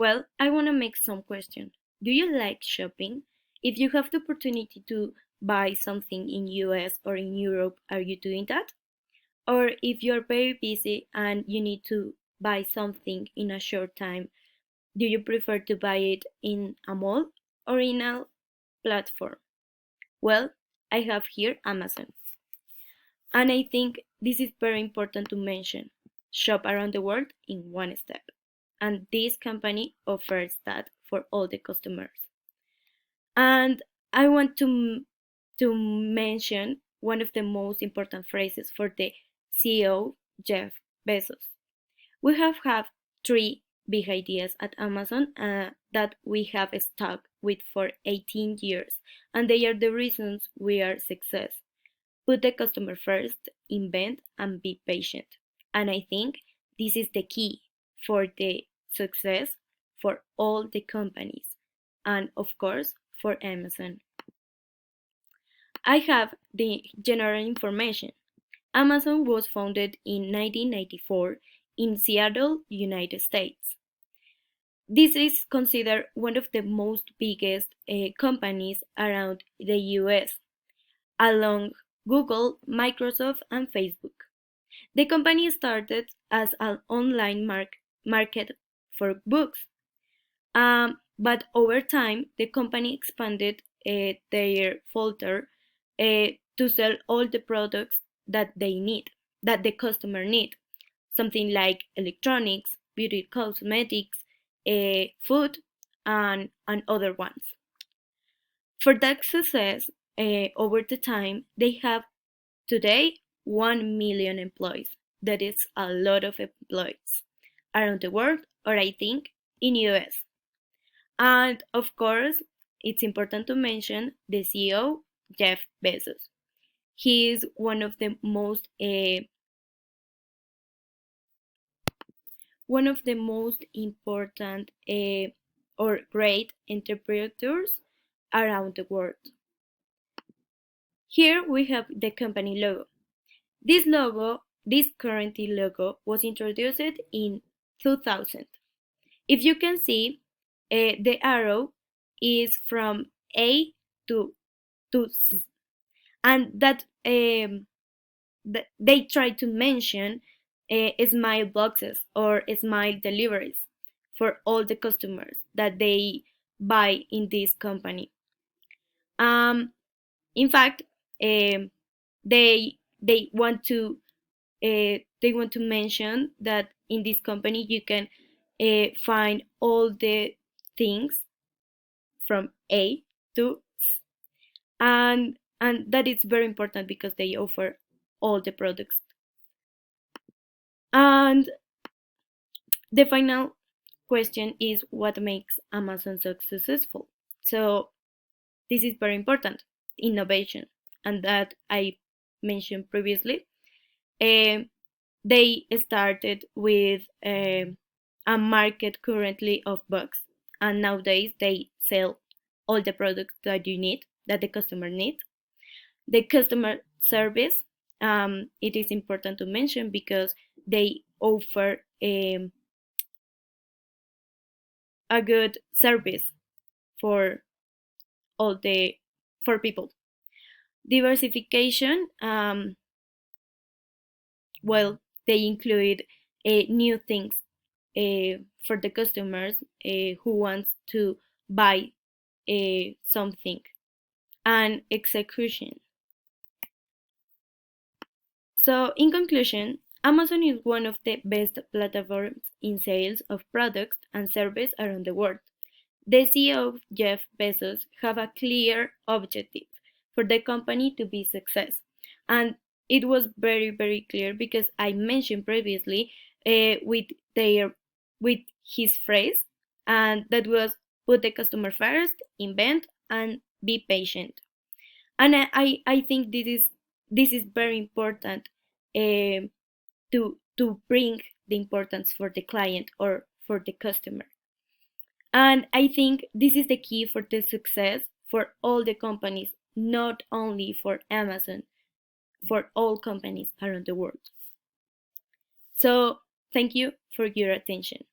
Well, I want to make some question. Do you like shopping? If you have the opportunity to buy something in US or in Europe, are you doing that? Or if you're very busy and you need to buy something in a short time, do you prefer to buy it in a mall or in a platform? Well, I have here Amazon. And I think this is very important to mention. Shop around the world in one step. And this company offers that for all the customers. And I want to mention one of the most important phrases for the CEO, Jeff Bezos. We have had three big ideas at Amazon that we have stuck with for 18 years, and they are the reasons we are success. Put the customer first, invent, and be patient. And I think this is the key for the success for all the companies, and of course for Amazon. I have the general information. Amazon was founded in 1994 in Seattle, United States. This is considered one of the most biggest companies around the US, along Google, Microsoft, and Facebook. The company started as an online market for books, but over time, the company expanded their folder to sell all the products that they need, that the customer need, something like electronics, beauty cosmetics, food, and other ones. For that success, over the time, they have today 1 million employees. That is a lot of employees around the world, or I think in US. And of course, it's important to mention the CEO, Jeff Bezos. He is one of the most important or great entrepreneurs around the world. Here we have the company logo. This currently logo was introduced in 2000. If you can see, the arrow is from A to Z, and that they try to mention smile boxes or smile deliveries for all the customers that they buy in this company. Um, in fact, um, they want to mention that in this company you can find all the things from A to Z, and that is very important because they offer all the products. And the final question is what makes Amazon so successful? So this is very important, innovation, and that I mentioned previously. Um, they started with a market currently of books, and nowadays they sell all the products that you need, that the customer needs. The customer service, it is important to mention because they offer a good service for all the for people. Diversification, well, they include new things for the customers who wants to buy something, and execution. So, in conclusion, Amazon is one of the best platforms in sales of products and services around the world. The CEO, Jeff Bezos, have a clear objective for the company to be success. And it was very, very clear because I mentioned previously with with his phrase, and that was put the customer first, invent, and be patient. And I think this is very important to bring the importance for the client or for the customer. And I think this is the key for the success for all the companies, not only for Amazon, for all companies around the world. So thank you for your attention.